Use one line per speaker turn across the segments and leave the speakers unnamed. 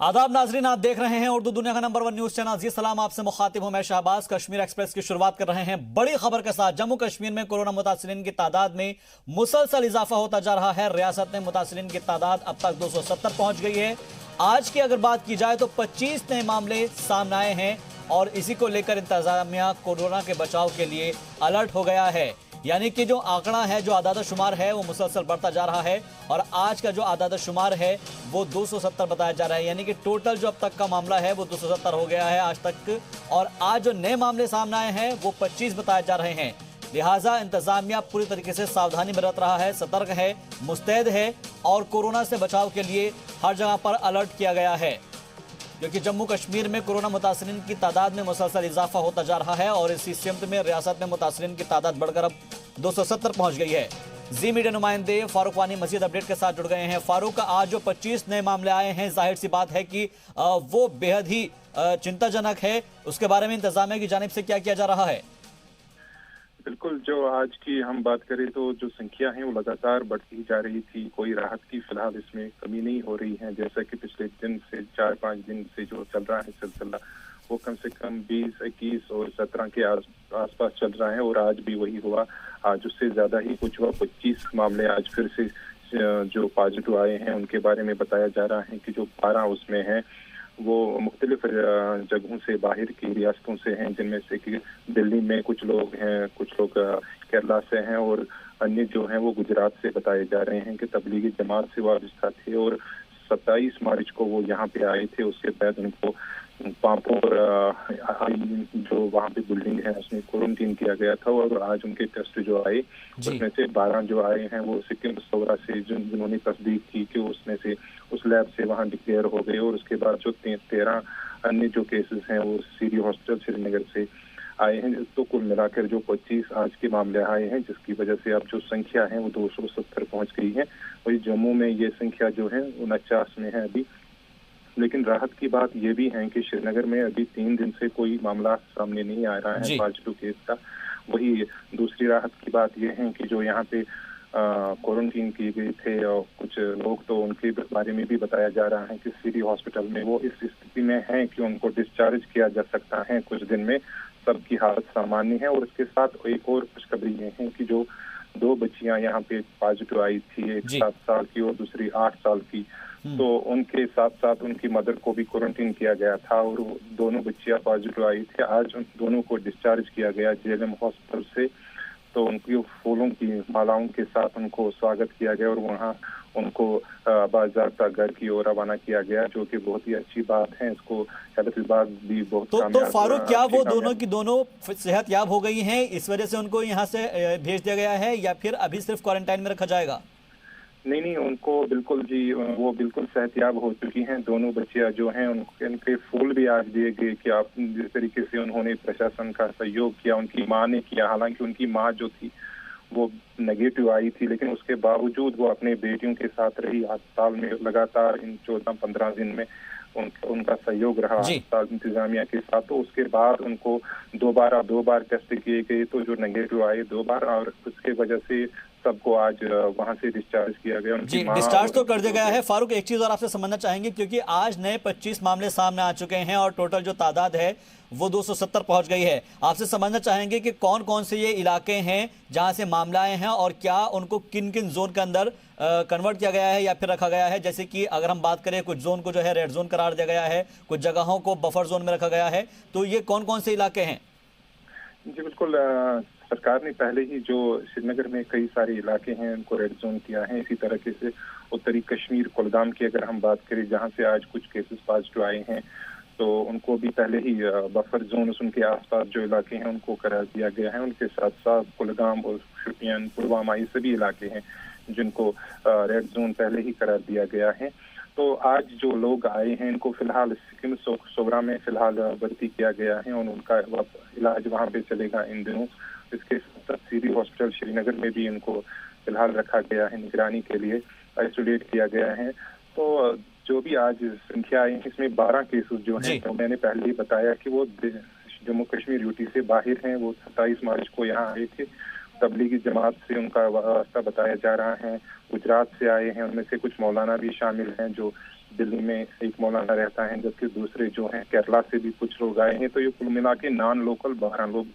आदाब नाजरीन, आप देख रहे हैं उर्दू दुनिया का नंबर 1 न्यूज चैनल। जी सलाम, आपसे मुखातिब हूं मैं शहबाज। कश्मीर एक्सप्रेस की शुरुआत कर रहे हैं बड़ी खबर के साथ। जम्मू कश्मीर में कोरोना मुतासिरीन की तादाद में मुसलसल इजाफा होता जा रहा है। रियासत में मुतासिरीन की तादाद अब तक 270 पहुंच गई है। आज की अगर बात की जाए तो 25 नए मामले सामने आए हैं और इसी को लेकर इंतजामिया कोरोना के बचाव के लिए अलर्ट हो गया है। यानी कि जो आंकड़ा है, जो आदाद शुमार है, वो मुसलसल बढ़ता जा रहा है और आज का जो आदाद शुमार है वो 270 बताया जा रहा है। यानी कि टोटल जो अब तक का मामला है वो 270 हो गया है आज तक। और आज जो नए मामले सामने आए हैं वो 25 बताए जा रहे हैं। लिहाजा इंतजामिया पूरी तरीके से सावधानी बरत रहा है, सतर्क है, मुस्तैद है और कोरोना से बचाव के लिए हर जगह पर अलर्ट किया गया है। क्योंकि जम्मू कश्मीर में कोरोना मुतासिरीन की तादाद में मुसलसल इजाफा होता जा रहा है और इसी सिमत में रियासत में मुतासिरीन की तादाद बढ़कर अब 270 पहुंच गई है। जी मीडिया नुमाइंदे फारूक वानी मजीद अपडेट के साथ जुड़ गए हैं। फारूक, आज जो 25 नए मामले आए हैं, जाहिर सी बात है कि वो बेहद ही चिंताजनक है। उसके बारे में इंतजामिया की जानिब से क्या किया जा रहा है?
बिल्कुल, जो आज की हम बात करें तो जो संख्या है वो लगातार बढ़ती जा रही थी। कोई राहत की फिलहाल इसमें कमी नहीं हो रही है। जैसा कि पिछले दिन से 4-5 दिन से जो चल रहा है सिलसिला, वो कम से कम 20, 21 और 17 के आसपास चल रहा है और आज भी वही हुआ। आज उससे ज्यादा ही कुछ हुआ। 25 मामले आज फिर से जो पॉजिटिव आए हैं उनके बारे में बताया जा रहा है कि जो 12 उसमें है वो मुख्तलिफ जगहों से, बाहर की रियासतों से हैं, जिनमें से कि दिल्ली में कुछ लोग हैं, कुछ लोग केरला से हैं और अन्य जो हैं वो गुजरात से बताए जा रहे हैं कि तबलीगी जमात से वाबस्ता थे और 27 मार्च को वो यहाँ पे आए थे। उसके बाद उनको पांपोर जो वहाँ पे बिल्डिंग है उसमें क्वारंटीन किया गया था और आज उनके टेस्ट जो आए उसमें से 12 जो आए हैं वो सिक्किम सौरा से, जिन्होंने तस्दीक की कि उसमें से उस लैब से वहाँ डिक्लेयर हो गए। और उसके बाद जो 13 अन्य जो केसेस हैं वो सीडी हॉस्पिटल श्रीनगर से आए हैं। तो कुल मिलाकर जो 25 आज के मामले आए हैं, जिसकी वजह से अब जो संख्या है वो 270 पहुंच गई है। वही जम्मू में ये संख्या जो है 49 में है अभी। लेकिन राहत की बात यह भी है कि श्रीनगर में अभी 3 दिन से कोई मामला सामने नहीं आ रहा है पॉजिटिव केस का। वही दूसरी राहत की बात यह है कि जो यहाँ पे क्वारंटीन किए गए थे और कुछ लोग, तो उनके बारे में भी बताया जा रहा है कि सिटी हॉस्पिटल में वो इस स्थिति में हैं कि उनको डिस्चार्ज किया जा सकता है कुछ दिन में। सबकी हालत सामान्य है। और इसके साथ एक और खुशखबरी ये है कि जो 2 बच्चियां यहाँ पे पॉजिटिव आई थी, एक 7 साल की और दूसरी 8 साल की, तो उनके साथ साथ उनकी मदर को भी क्वारंटीन किया गया था और दोनों बच्चियां पॉजिटिव आई थी। आज उन दोनों को डिस्चार्ज किया गया जेएलएम हॉस्पिटल से। तो उनकी फूलों की मालाओं के साथ उनको स्वागत किया गया और वहाँ उनको बाज़ाब्ता घर की ओर रवाना किया गया, जो कि बहुत ही अच्छी बात है। इसको हेल्थ विभाग भी बहुत
तो फारूक, क्या वो दोनों की दोनों सेहत याब हो गई हैं, इस वजह से उनको यहाँ से भेज दिया गया है या फिर अभी सिर्फ क्वारंटाइन में रखा जाएगा?
नहीं, उनको बिल्कुल जी, वो बिल्कुल सेहतयाब हो चुकी हैं। दोनों बच्चियां जो हैं उनके फूल भी आज दिए गए कि आप जिस तरीके से उन्होंने प्रशासन का सहयोग किया, उनकी माँ ने किया। हालांकि उनकी माँ जो थी वो नेगेटिव आई थी, लेकिन उसके बावजूद वो अपने बेटियों के साथ रही अस्पताल में लगातार इन 14-15 दिन में। उनका सहयोग रहा अस्पताल इंतजामिया के साथ। तो उसके बाद उनको दो बार टेस्ट किए गए, तो जो नेगेटिव आए 2 बार, और उसके वजह से सबको आज वहां से डिस्चार्ज किया गया।
जी, डिस्चार्ज तो कर दिया गया है। फारूक, एक चीज और आपसे समझना चाहेंगे, क्योंकि आज नए 25 मामले सामने आ चुके हैं और टोटल जो तादाद है वो 270 पहुंच गई है। आपसे समझना चाहेंगे कि कौन कौन से ये इलाके हैं जहां से मामला आए हैं और क्या उनको किन किन जोन के अंदर कन्वर्ट किया गया है या फिर रखा गया है। जैसे कि अगर हम बात करें, कुछ जोन को जो है रेड जोन करार दिया गया है, कुछ जगहों को बफर जोन में रखा गया है, तो ये कौन कौन से इलाके हैं?
जी बिल्कुल, सरकार ने पहले ही जो श्रीनगर में कई सारे इलाके हैं उनको रेड जोन किया है। इसी तरीके से उत्तरी कश्मीर कुलगाम की अगर हम बात करें, जहां से आज कुछ केसेस पॉजिटिव आए हैं, तो उनको भी पहले ही बफर जोन, उनके आसपास जो इलाके हैं उनको करार दिया गया है। उनके साथ साथ कुलगाम और शोपियान, पुलवामा, ये सभी इलाके हैं जिनको रेड जोन पहले ही करार दिया गया है। तो आज जो लोग आए हैं इनको फिलहाल सिक्किम सौरा में फिलहाल भर्ती किया गया है और उनका इलाज वहाँ पे चलेगा इन दिनों। इसके साथ सिटी हॉस्पिटल श्रीनगर में भी इनको फिलहाल रखा गया है, निगरानी के लिए आइसोलेट किया गया है। तो जो भी आज संख्या आई इसमें 12 केसेस जो हैं, तो मैंने पहले ही बताया कि वो जम्मू कश्मीर यूटी से बाहर हैं। वो 27 मार्च को यहाँ आए थे। तबलीगी जमात से उनका वास्ता बताया जा रहा है। गुजरात से आए हैं, उनमें से कुछ मौलाना भी शामिल हैं जो दिल्ली में एक मौलाना रहता है, जबकि दूसरे जो हैं केरला से भी कुछ लोग आए हैं। तो ये कुल मिला के नॉन लोकल 12 लोग,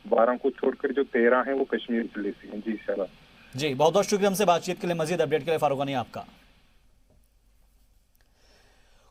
12 को छोड़कर जो 13 हैं वो कश्मीर जिले से हैं। जी शहबाज
जी, बहुत बहुत शुक्रिया हमसे बातचीत के लिए। मजीद अपडेट के लिए फारूक गनी आपका।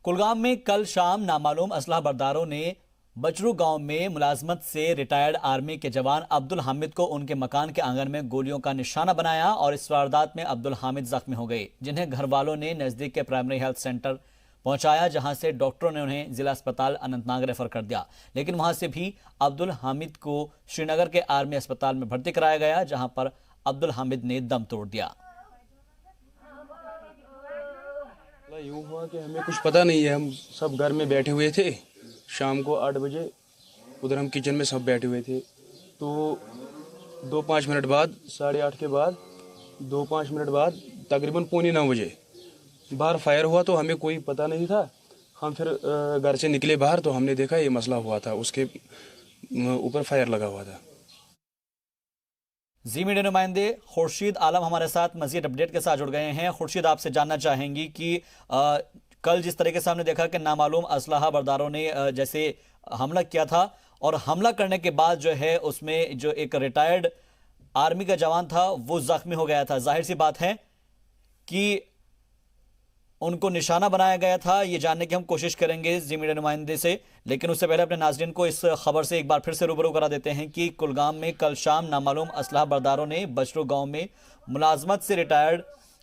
कुलगाम में कल शाम नामालूम असलहा बरदारों ने बचरू गांव में मुलाजमत से रिटायर्ड आर्मी के जवान अब्दुल हामिद को उनके मकान के आंगन में गोलियों का निशाना बनाया और इस वारदात में अब्दुल हामिद जख्मी हो गए, जिन्हें घर वालों ने नजदीक के प्राइमरी हेल्थ सेंटर पहुंचाया, जहां से डॉक्टरों ने उन्हें जिला अस्पताल अनंतनाग रेफर कर दिया। लेकिन वहां से भी अब्दुल हामिद को श्रीनगर के आर्मी अस्पताल में भर्ती कराया गया, जहां पर अब्दुल हामिद ने दम तोड़ दिया।
यूँ हुआ कि हमें कुछ पता नहीं है, हम सब घर में बैठे हुए थे। शाम को 8 बजे उधर हम किचन में सब बैठे हुए थे, तो 2-5 मिनट बाद, 8:30 के बाद 2-5 मिनट बाद तकरीबन 8:45 बजे बाहर फायर हुआ। तो हमें कोई पता नहीं था। हम फिर घर से निकले बाहर तो हमने देखा ये मसला हुआ था, उसके ऊपर फायर लगा हुआ था।
जी मीडिया नुमाइंदे खुर्शीद आलम हमारे साथ मजीद अपडेट के साथ जुड़ गए हैं। खुर्शीद, आपसे जानना चाहेंगी कि कल जिस तरीके से हमने देखा कि नामालूम असलहा बरदारों ने जैसे हमला किया था और हमला करने के बाद जो है उसमें जो एक रिटायर्ड आर्मी का जवान था वो जख्मी हो गया था। जाहिर सी बात है कि उनको निशाना बनाया गया था, ये जानने की हम कोशिश करेंगे जी मीडिया नुमाइंदे से। लेकिन उससे पहले अपने नाज़रीन को इस खबर से एक बार फिर से रूबरू करा देते हैं कि कुलगाम में कल शाम नामालूम असलहा बरदारों ने बचरू गांव में मुलाजमत से रिटायर्ड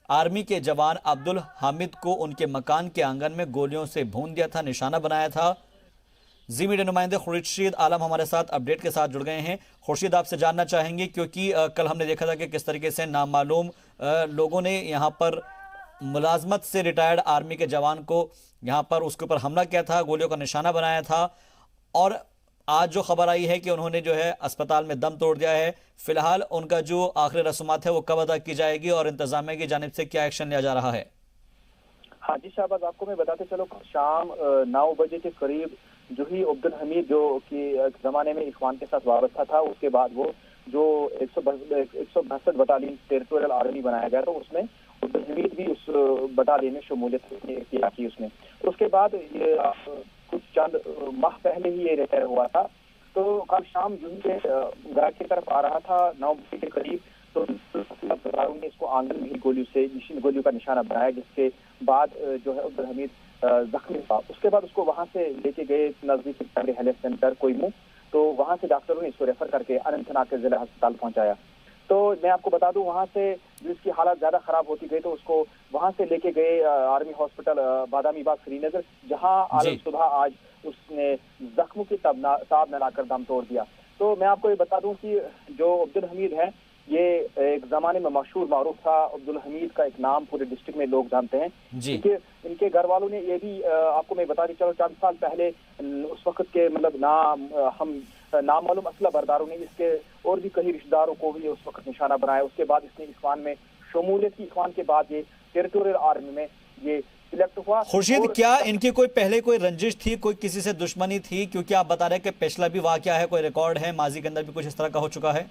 आर्मी के जवान अब्दुल हामिद को उनके मकान के आंगन में गोलियों से भून दिया था, निशाना बनाया था। जी मीडिया नुमाइंदे खुर्शीद आलम हमारे साथ अपडेट के साथ जुड़ गए हैं। खुर्शीद, आपसे जानना चाहेंगे क्योंकि कल हमने देखा था कि किस तरीके से नामालूम लोगों ने यहाँ पर मुलाजमत से रिटायर्ड आर्मी के जवान को यहाँ पर उसके ऊपर हमला किया था, गोलियों का निशाना बनाया था, और आज जो खबर आई है कि उन्होंने जो है अस्पताल में दम तोड़ दिया है। फिलहाल उनका जो आखिरी रस्मात है वो कब अदा की जाएगी और इंतजामिया की जानिब से क्या एक्शन लिया जा रहा है?
हाँ जी शहबाज, आपको मैं बताते चलो शाम 9 बजे के करीब जो ही अब्दुल हमीद जो कि जमाने में इखवान के साथ वाबस्ता था, उसके बाद वो जो 162 बटालियन टेरिटोरियल आर्मी बनाया गया था उसमें अब्दुल हमीद भी उस बटालियन में शमूलियत किया की उसने। तो उसके बाद ये कुछ चंद माह पहले ही ये रिटायर हुआ था। तो कल शाम जो घर की तरफ आ रहा था 9 बजे के करीब, तो ने इसको आंगन में गोलियों का निशाना बनाया, जिसके बाद जो है अब्दुल हमीद जख्मी था। उसके बाद उसको वहां से लेके गए नजदीकी प्राइमरी हेल्थ सेंटर कोयमू, तो वहां से डॉक्टरों ने इसको रेफर करके अनंतनाग के जिला अस्पताल पहुंचाया। तो मैं आपको बता दूं, वहां से जिसकी हालत ज्यादा खराब होती गई तो उसको वहां से लेके गए आर्मी हॉस्पिटल बादामी बाग श्रीनगर, जहां आज सुबह आज उसने जख्मों की ताब न लाकर दम तोड़ दिया। तो मैं आपको ये बता दूं कि जो अब्दुल हमीद है, ये एक जमाने में मशहूर मारूफ था। अब्दुल हमीद का एक नाम पूरे डिस्ट्रिक्ट में लोग जानते हैं, क्योंकि इनके घर वालों ने ये भी आपको मैं बता दी चलो चंद साल पहले उस वक्त के मतलब नामालूम असलहा बरदारों ने इसके और भी कई रिश्तेदारों को भी उस वक्त निशाना बनाया। उसके बाद इसने इखवान में शमूलियत की, इखवान के बाद ये टेरिटोरियल आर्मी में ये सिलेक्ट हुआ।
खुर्शीद, क्या इनकी कोई पहले कोई रंजिश थी, कोई किसी से दुश्मनी थी? क्योंकि आप बता रहे हैं कि पिछला भी वाकया है, कोई रिकॉर्ड है, माजी के अंदर भी कुछ इस तरह का हो चुका है।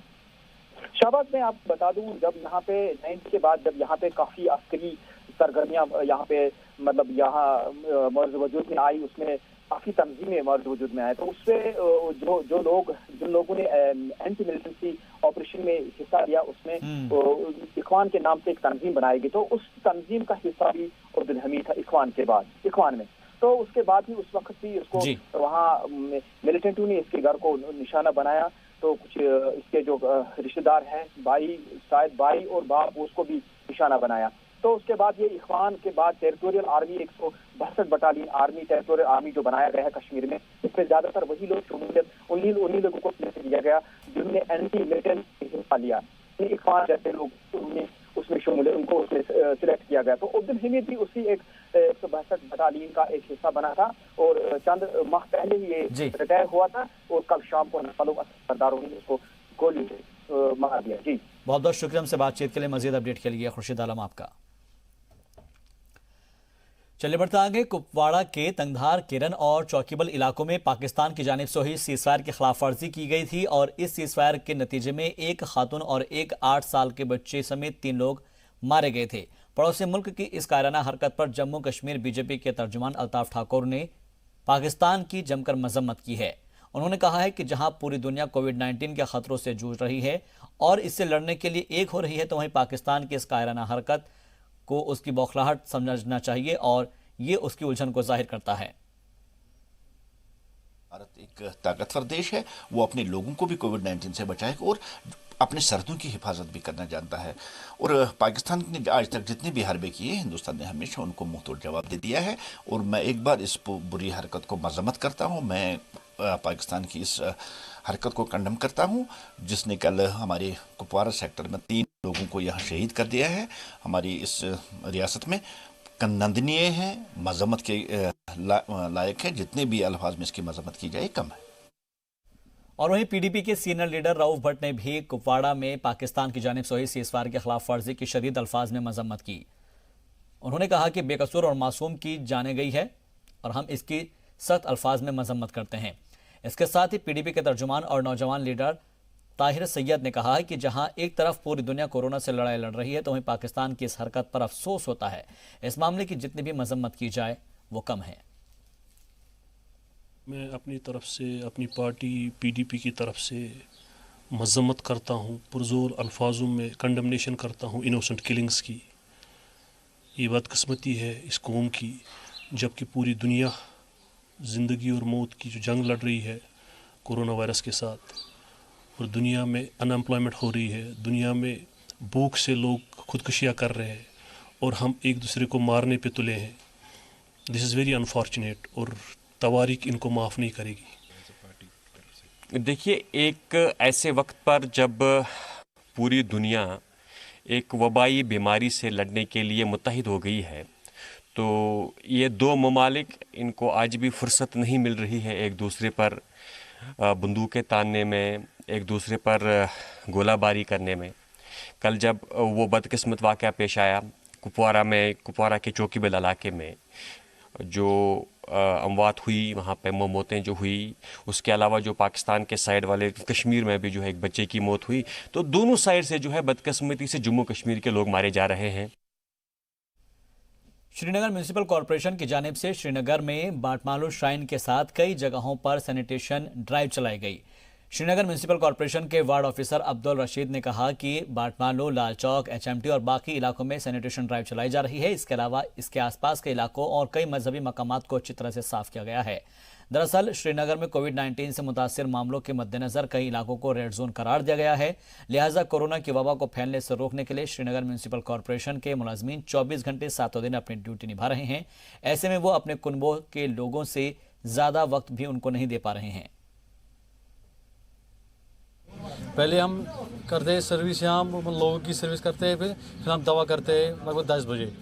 शाबाज, मैं आपको बता दूं, जब यहाँ पे 90 के बाद जब यहाँ पे काफी अस्करी सरगर्मियां यहाँ पे मतलब यहाँ मर्ज वजूद में आई, उसमें काफी तंजीमें मर्ज वजूद में आए, तो उससे जिन लोगों ने एंटी मिलिटेंसी ऑपरेशन में हिस्सा लिया, उसमें इखवान के नाम से एक तंजीम बनाई गई। तो उस तंजीम का हिस्सा भी अब्दुल हमीद था इखवान में। तो उसके बाद ही उस वक्त भी उसको वहाँ मिलिटेंटों ने इसके घर को निशाना बनाया। तो कुछ इसके जो रिश्तेदार हैं, भाई और बाप, उसको भी निशाना बनाया। तो उसके बाद ये इखवान के बाद territorial army 162 battalion army territorial army जो बनाया गया है कश्मीर में, इसमें ज्यादातर वही लोग शमूलियत उन्हीं लोगों को दिया गया जिन्होंने एंटी मिलिटेंट हिस्सा लिया। इखवान जैसे लोग उसमें शमूलियत, उनको उसमें सिलेक्ट किया गया। तो अब्दुल हमीद भी उसी 162 बटालियन का एक हिस्सा बना था और चंद माह पहले ही ये रिटायर हुआ था और कल शाम को नामालूम सरदारों ने उसको गोली से मार दिया। जी,
बहुत बहुत शुक्रिया हमसे बातचीत के लिए। मजीद अपडेट के लिए खुर्शीद आलम आपका। चलिए बढ़ते आगे। कुपवाड़ा के तंगधार, किरण और चौकीबल इलाकों में पाकिस्तान की जानिब से ही सीजफायर की खिलाफ वर्जी की गई थी और इस सीजफायर के नतीजे में एक खातून और एक 8 साल के बच्चे समेत 3 लोग मारे गए थे। पड़ोसी मुल्क की इस कायराना हरकत पर जम्मू कश्मीर बीजेपी के तर्जुमान अल्ताफ ठाकुर ने पाकिस्तान की जमकर मजम्मत की है। उन्होंने कहा है कि जहां पूरी दुनिया कोविड-19 के खतरों से जूझ रही है और इससे लड़ने के लिए एक हो रही है, तो वहीं पाकिस्तान की इस कायराना हरकत को उसकी बौखलाहट समझना चाहिए और ये उसकी उलझन को जाहिर करता है।
भारत एक ताकतवर देश है, वो अपने लोगों को भी कोविड-19 से बचाएगा और अपने सरहदों की हिफाजत भी करना जानता है। और पाकिस्तान ने आज तक जितने भी हरबे किए, हिंदुस्तान ने हमेशा उनको मुंह तोड़ जवाब दे दिया है। और मैं एक बार इस बुरी हरकत को मजम्मत करता हूँ। मैं पाकिस्तान की इस हरकत को कंडम करता हूँ, जिसने कल हमारे कुपवारा सेक्टर में 3 लोगों को यहाँ शहीद कर दिया है। हमारी इस रियासत में कन्नदनीय है, मजम्मत के लायक है। जितने भी अल्फाज में इसकी मजम्मत की जाए कम है।
और वहीं पीडीपी के सीनियर लीडर रऊफ भट्ट ने भी कुपवाड़ा में पाकिस्तान की जानिब से हुई सीज़फायर के खिलाफ वर्जी की शदीद अल्फाज में मजम्मत की। उन्होंने कहा कि बेकसूर और मासूम की जाने गई है और हम इसकी सख्त अल्फाज में मजम्मत करते हैं। इसके साथ ही पीडीपी के तर्जुमान और नौजवान लीडर ताहिर सैयद ने कहा है कि जहां एक तरफ पूरी दुनिया कोरोना से लड़ाई लड़ रही है, तो वहीं पाकिस्तान की इस हरकत पर अफसोस होता है। इस मामले की जितनी भी मजम्मत की जाए वो कम है।
मैं अपनी तरफ से, अपनी पार्टी पीडीपी की तरफ से मजम्मत करता हूँ, पुरजोर अल्फाजों में कंडमनेशन करता हूँ इनोसेंट किलिंग्स की। ये बदकिस्मती है इस कौम की, जबकि पूरी दुनिया ज़िंदगी और मौत की जो जंग लड़ रही है कोरोना वायरस के साथ, और दुनिया में अनएम्प्लॉयमेंट हो रही है, दुनिया में भूख से लोग खुदकुशियाँ कर रहे हैं और हम एक दूसरे को मारने पे तुले हैं। दिस इज़ वेरी अनफॉर्चुनेट और तवारीख इनको माफ़ नहीं करेगी।
देखिए, एक ऐसे वक्त पर जब पूरी दुनिया एक वबाई बीमारी से लड़ने के लिए मुत्तहिद हो गई है, तो ये 2 ममालिक, इनको आज भी फुर्सत नहीं मिल रही है एक दूसरे पर बंदूकें तानने में, एक दूसरे पर गोलाबारी करने में। कल जब वो बदकिस्मत वाक़या पेश आया कुपवारा में, कुपवारा के चौकी बेल इलाके में जो अमवात हुई, वहाँ पे मौतें जो हुई, उसके अलावा जो पाकिस्तान के साइड वाले कश्मीर में भी जो है एक बच्चे की मौत हुई, तो दोनों साइड से जो है बदकिस्मती से जम्मू कश्मीर के लोग मारे जा रहे हैं।
श्रीनगर म्यूनिसिपल कॉरपोरेशन की जानिब से श्रीनगर में बाटमालू श्राइन के साथ कई जगहों पर सैनिटेशन ड्राइव चलाई गई। श्रीनगर म्यूनिसिपल कॉरपोरेशन के वार्ड ऑफिसर अब्दुल रशीद ने कहा कि बाटमालू, लाल चौक, एचएमटी और बाकी इलाकों में सैनिटेशन ड्राइव चलाई जा रही है। इसके अलावा इसके आसपास के इलाकों और कई मजहबी मकामात को अच्छी तरह से साफ किया गया है। दरअसल श्रीनगर में कोविड-19 से मुतासिर मामलों के मद्देनजर कई इलाकों को रेड जोन करार दिया गया है। लिहाजा कोरोना की वबा को फैलने से रोकने के लिए श्रीनगर म्यूनिसिपल कॉरपोरेशन के मुलाजमीन 24 घंटे 7 दिन अपनी ड्यूटी निभा रहे हैं। ऐसे में वो अपने कुनबों के लोगों से ज़्यादा वक्त भी उनको नहीं दे पा रहे हैं।
पहले हम करते सर्विस, यहाँ लोगों की सर्विस करते हैं, फिर हम दवा करते हैं लगभग 10 बजे।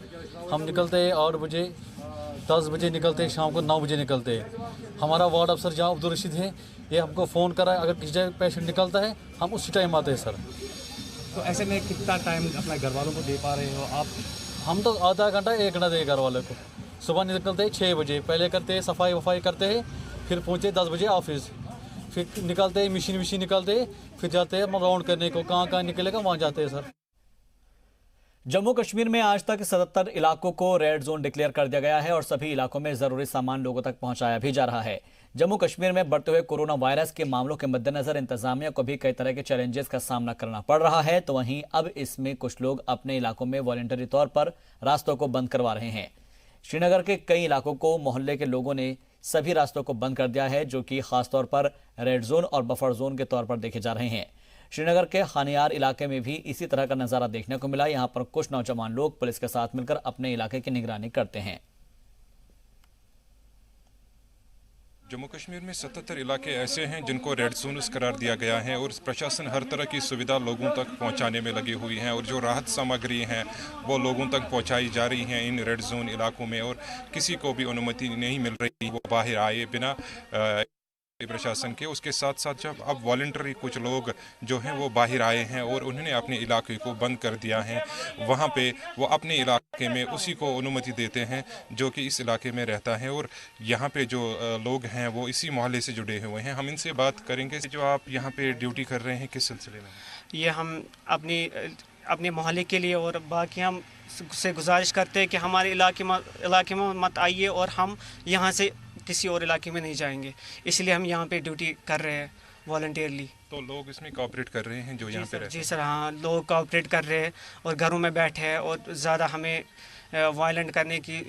हम निकलते हैं 8 बजे, 10 बजे निकलते हैं, शाम को 9 बजे निकलते हैं। हमारा वार्ड अफसर जहाँ अब्दुल रशीद है, ये हमको फ़ोन करा, अगर किसी जगह पेशेंट निकलता है हम उसी टाइम आते हैं सर।
तो ऐसे में कितना टाइम अपने घर वालों को दे पा रहे हो आप?
हम तो आधा घंटा 1 घंटा दें घर वाले को। सुबह निकलते हैं 6 बजे, पहले करते हैं सफाई वफाई करते हैं, फिर पहुँचे 10 बजे ऑफिस, फिर निकलते हैं मशीन निकलते हैं, फिर जाते हैं राउंड करने को, कहाँ निकलेगा वहाँ जाते हैं सर।
जम्मू कश्मीर में आज तक 77 इलाकों को रेड जोन डिक्लेयर कर दिया गया है और सभी इलाकों में जरूरी सामान लोगों तक पहुंचाया भी जा रहा है। जम्मू कश्मीर में बढ़ते हुए कोरोना वायरस के मामलों के मद्देनजर इंतजामिया को भी कई तरह के चैलेंजेस का सामना करना पड़ रहा है, तो वहीं अब इसमें कुछ लोग अपने इलाकों में वॉलंटरी तौर पर रास्तों को बंद करवा रहे हैं। श्रीनगर के कई इलाकों को मोहल्ले के लोगों ने सभी रास्तों को बंद कर दिया है, जो कि खासतौर पर रेड जोन और बफर जोन के तौर पर देखे जा रहे हैं। श्रीनगर के खानियार इलाके में भी इसी तरह का नज़ारा देखने को मिला। यहाँ पर कुछ नौजवान लोग पुलिस के साथ मिलकर अपने इलाके की निगरानी करते हैं।
जम्मू कश्मीर में 77 इलाके ऐसे हैं जिनको रेड जोन करार दिया गया है और प्रशासन हर तरह की सुविधा लोगों तक पहुंचाने में लगी हुई है और जो राहत सामग्री हैं वो लोगों तक पहुंचाई जा रही हैं इन रेड जोन इलाकों में, और किसी को भी अनुमति नहीं मिल रही वो बाहर आए बिना प्रशासन के। उसके साथ साथ जब अब वॉलंटरी कुछ लोग जो हैं वो बाहर आए हैं और उन्होंने अपने इलाके को बंद कर दिया है, वहाँ पे वो अपने इलाके में उसी को अनुमति देते हैं जो कि इस इलाके में रहता है, और यहाँ पे जो लोग हैं वो इसी मोहल्ले से जुड़े हुए हैं। हम इनसे बात करेंगे। जो आप यहाँ पे ड्यूटी कर रहे हैं किस सिलसिले में?
ये हम अपनी
अपने मोहल्ले के लिए, और बाकी हम से गुजारिश करते हैं कि हमारे इलाके में मत आइए और हम यहाँ से किसी और इलाके में नहीं जाएंगे, इसलिए हम यहाँ पे ड्यूटी कर रहे हैं वॉलंटियरली।
तो लोग इसमें कोऑपरेट कर रहे हैं जो यहाँ पे रहते हैं?
जी सर, हाँ, लोग कोऑपरेट कर रहे हैं और घरों में बैठे हैं और ज़्यादा हमें वायलेंट करने की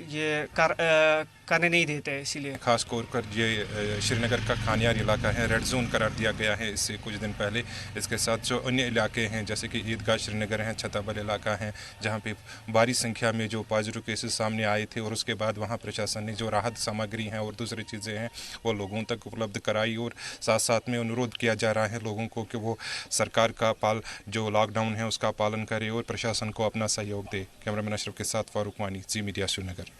करने नहीं देते, इसीलिए।
खास तौर पर ये श्रीनगर का खानियार इलाका है, रेड जोन करार दिया गया है इससे कुछ दिन पहले। इसके साथ जो अन्य इलाके हैं जैसे कि ईदगाह श्रीनगर है, छताबल इलाका है, जहाँ पे भारी संख्या में जो पॉजिटिव केसेस सामने आए थे और उसके बाद वहाँ प्रशासन ने जो राहत सामग्री हैं और दूसरी चीज़ें हैं वो लोगों तक उपलब्ध कराई, और साथ साथ में अनुरोध किया जा रहा है लोगों को कि वो सरकार का जो लॉकडाउन है उसका पालन करे और प्रशासन को अपना सहयोग दे। कैमरामैन अशरफ के साथ फारूक वानी, जी मीडिया, श्रीनगर।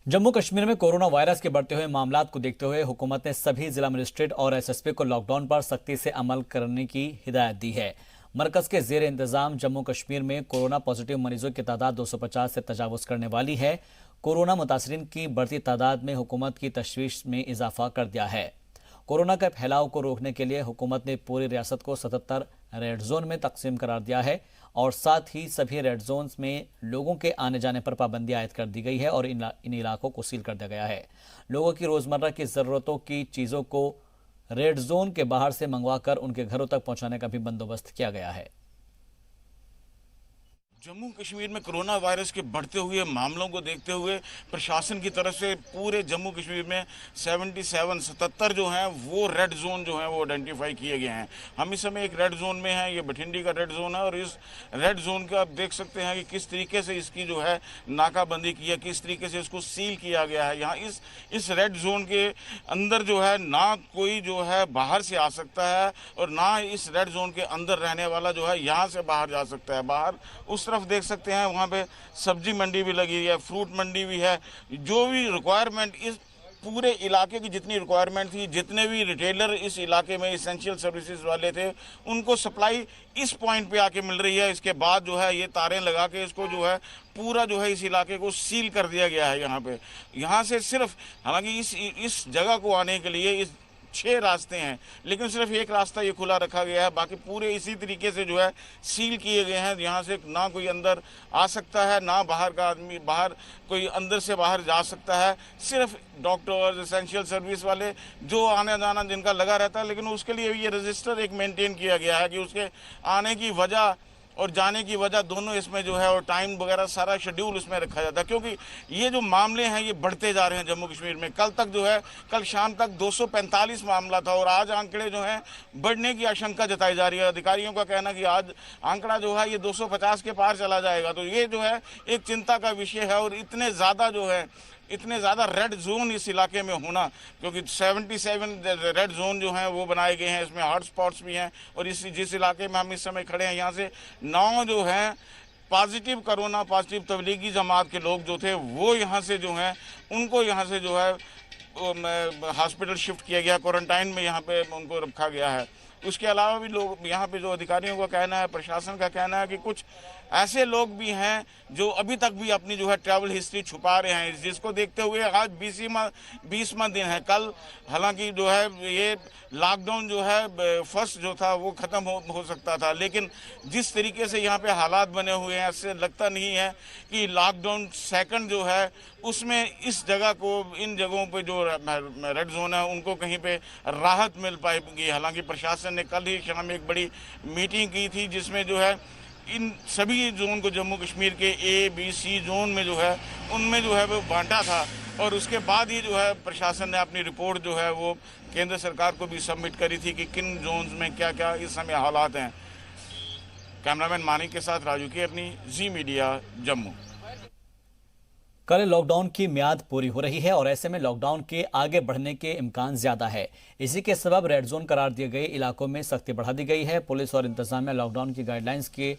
जम्मू कश्मीर में कोरोना वायरस के बढ़ते हुए मामलात को देखते हुए हुकूमत ने सभी जिला मजिस्ट्रेट और एसएसपी को लॉकडाउन पर सख्ती से अमल करने की हिदायत दी है। मरकज के जेर इंतजाम जम्मू कश्मीर में कोरोना पॉजिटिव मरीजों की तादाद 250 से तजावुज करने वाली है। कोरोना मुतासरीन की बढ़ती तादाद में हुकूमत की तशवीश में इजाफा कर दिया है। कोरोना के फैलाव को रोकने के लिए हुकूमत ने पूरी रियासत को 77 रेड जोन में तकसीम करार दिया है और साथ ही सभी रेड जोन्स में लोगों के आने जाने पर पाबंदी आयद कर दी गई है और इन इलाकों को सील कर दिया गया है। लोगों की रोजमर्रा की जरूरतों की चीजों को रेड जोन के बाहर से मंगवाकर उनके घरों तक पहुंचाने का भी बंदोबस्त किया गया है।
जम्मू कश्मीर में कोरोना वायरस के बढ़ते हुए मामलों को देखते हुए प्रशासन की तरफ से पूरे जम्मू कश्मीर में 77 जो हैं वो रेड जोन जो हैं वो आइडेंटिफाई किए गए हैं। हम इस समय एक रेड जोन में हैं, ये बठिंडी का रेड जोन है, और इस रेड जोन का आप देख सकते हैं कि किस तरीके से इसकी जो है नाकाबंदी की है, किस तरीके से इसको सील किया गया है। यहाँ इस रेड जोन के अंदर जो है ना कोई जो है बाहर से आ सकता है और ना इस रेड जोन के अंदर रहने वाला जो है यहाँ से बाहर जा सकता है। बाहर उस तरफ देख सकते हैं वहाँ पे सब्जी मंडी भी लगी है, फ्रूट मंडी भी है। जो भी रिक्वायरमेंट इस पूरे इलाके की जितनी रिक्वायरमेंट थी, जितने भी रिटेलर इस इलाके में इसेंशियल सर्विसेज वाले थे, उनको सप्लाई इस पॉइंट पे आके मिल रही है। इसके बाद जो है ये तारें लगा के इसको जो है पूरा जो है इस इलाके को सील कर दिया गया है। यहाँ से सिर्फ, हालांकि इस जगह को आने के लिए इस 6 रास्ते हैं, लेकिन सिर्फ एक रास्ता ये खुला रखा गया है, बाकी पूरे इसी तरीके से जो है सील किए गए हैं। यहाँ से ना कोई अंदर आ सकता है, ना बाहर का आदमी कोई अंदर से बाहर जा सकता है। सिर्फ डॉक्टर्स, एसेंशियल सर्विस वाले जो आने जाना जिनका लगा रहता है, लेकिन उसके लिए ये रजिस्टर एक मेंटेन किया गया है कि उसके आने की वजह और जाने की वजह दोनों इसमें जो है और टाइम वगैरह सारा शेड्यूल उसमें रखा जाता है, क्योंकि ये जो मामले हैं ये बढ़ते जा रहे हैं जम्मू कश्मीर में। कल शाम तक 245 मामला था और आज आंकड़े जो हैं बढ़ने की आशंका जताई जा रही है। अधिकारियों का कहना कि आज आंकड़ा जो है ये 250 के पार चला जाएगा। तो ये जो है एक चिंता का विषय है, और इतने ज़्यादा रेड जोन इस इलाके में होना, क्योंकि 77 रेड जोन जो हैं वो बनाए गए हैं, इसमें हॉट स्पॉट्स भी हैं। और जिस इलाके में हम इस समय खड़े हैं, यहाँ से 9 जो हैं कोरोना पॉजिटिव तबलीगी जमात के लोग जो थे वो यहाँ से जो हैं उनको यहाँ से जो है हॉस्पिटल शिफ्ट किया गया, क्वारंटाइन में यहाँ पे उनको रखा गया है। उसके अलावा भी लोग यहाँ पे जो अधिकारियों का कहना है, प्रशासन का कहना है कि कुछ ऐसे लोग भी हैं जो अभी तक भी अपनी जो है ट्रैवल हिस्ट्री छुपा रहे हैं, जिसको देखते हुए आज 20वां दिन है। कल हालांकि जो है ये लॉकडाउन जो है फर्स्ट जो था वो ख़त्म हो सकता था, लेकिन जिस तरीके से यहाँ पे हालात बने हुए हैं ऐसे लगता नहीं है कि लॉकडाउन सेकंड जो है उसमें इस जगह को, इन जगहों पे जो रेड जोन है उनको कहीं पे राहत मिल पाएगी। हालांकि प्रशासन ने कल ही शाम एक बड़ी मीटिंग की थी जिसमें जो है इन सभी जोन को जम्मू कश्मीर के A, B, C जोन में जो है उनमें जो है वो बांटा था, और उसके बाद ही जो है प्रशासन ने अपनी रिपोर्ट जो है वो केंद्र सरकार को भी सबमिट करी थी कि किन जोन्स में क्या क्या इस समय हालात हैं। कैमरामैन मानिक के साथ राजू केरनी, जी मीडिया, जम्मू।
कल लॉकडाउन की म्याद पूरी हो रही है और ऐसे में लॉकडाउन के आगे बढ़ने के इम्कान ज्यादा है। इसी के सबब रेड जोन करार दिए गए इलाकों में सख्ती बढ़ा दी गई है। पुलिस और इंतजामिया लॉकडाउन की गाइडलाइंस के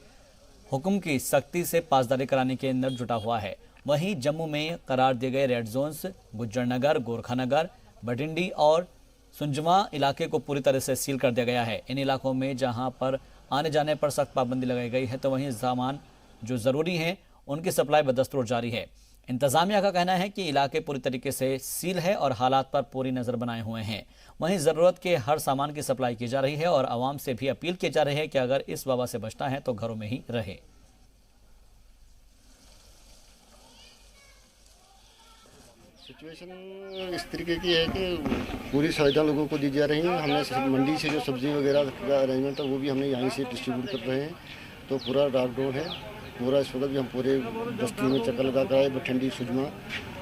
हुक्म की सख्ती से पासदारी कराने के अंदर जुटा हुआ है। वहीं जम्मू में करार दिए गए रेड जोन्स गुज्जरनगर, गोरखानगर, बठिंडी और सुंजमा इलाके को पूरी तरह से सील कर दिया गया है। इन इलाकों में जहां पर आने जाने पर सख्त पाबंदी लगाई गई है, तो वहीं सामान जो जरूरी है उनकी सप्लाई बदस्तूर जारी है। इंतजामिया का कहना है कि इलाके पूरी तरीके से सील है और हालात पर पूरी नजर बनाए हुए हैं। वहीं जरूरत के हर सामान की सप्लाई की जा रही है और आवाम से भी अपील की जा रही है कि अगर इस वबा से बचना है तो घरों में ही रहे।
सिचुएशन इस तरीके की है कि पूरी सुविधा लोगों को दी जा रही है। हमने मंडी से जो सब्जी वगैरह का अरेंजमेंट है वो भी हमने यहीं से डिस्ट्रीब्यूट कर रहे हैं। तो पूरा लॉकडाउन है पूरा। इस वक्त भी हम पूरे बस्ती में चक्कर लगा कर आए, ठंडी सुजमा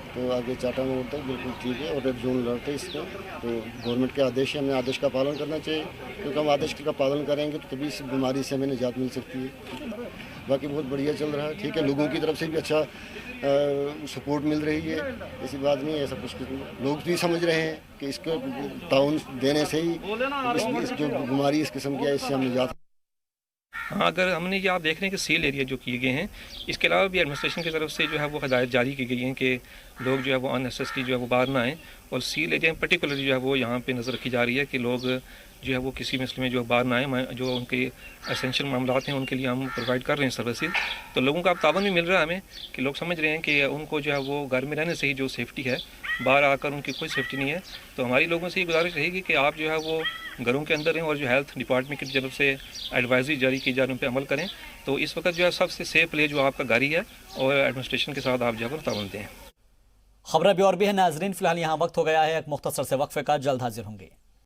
तो आगे चाटा मोड़ तक बिल्कुल ठीक है और रेड जोन लड़ते इसका। तो गवर्नमेंट के आदेश है, हमें आदेश का पालन करना चाहिए, क्योंकि हम आदेश का पालन करेंगे तो तभी इस बीमारी से हमें निजात मिल सकती है। बाकी बहुत बढ़िया चल रहा है, ठीक है। लोगों की तरफ से भी अच्छा सपोर्ट मिल रही है, ऐसी बात नहीं है। ऐसा कुछ लोग भी समझ रहे हैं कि इसको ताउन देने से ही इस जो बीमारी इस किस्म की है इससे हम निजात।
हाँ, अगर हमने ये आप देख रहे हैं कि सील एरिया जो किए गए हैं, इसके अलावा भी एडमिनिस्ट्रेशन की तरफ से जो है वो हदायत जारी की गई हैं कि लोग जो है वो अननेसेसरी जो है वो बाहर ना आएँ। और सील एरिया में पर्टिकुलरली जो है वो यहाँ पे नज़र रखी जा रही है कि लोग जो है वो किसी मसले में जो बाहर ना आए। जो उनके एसेंशियल मामलात हैं उनके लिए हम प्रोवाइड कर रहे हैं सर्विसेज। तो लोगों का अब तावन भी मिल रहा है हमें कि लोग समझ रहे हैं कि उनको जो है वो घर में रहने से ही जो सेफ्टी है, बाहर आकर उनकी कोई सेफ्टी नहीं है। तो हमारी लोगों से ये गुजारिश रहेगी कि आप जो है वो घरों के अंदर रहें और जो हेल्थ डिपार्टमेंट की तरफ से एडवाइजरी जारी की जा रही है उन पर अमल करें। तो इस वक्त जो है सबसे सेफ प्ले जो आपका घर ही है और एडमिनिस्ट्रेशन के साथ आप जो है तावन दें।
खबरें भी और भी है नाजरीन, फिलहाल यहाँ वक्त हो गया है एक मुख्तसर से वक्फे का, जल्द हाजिर होंगे।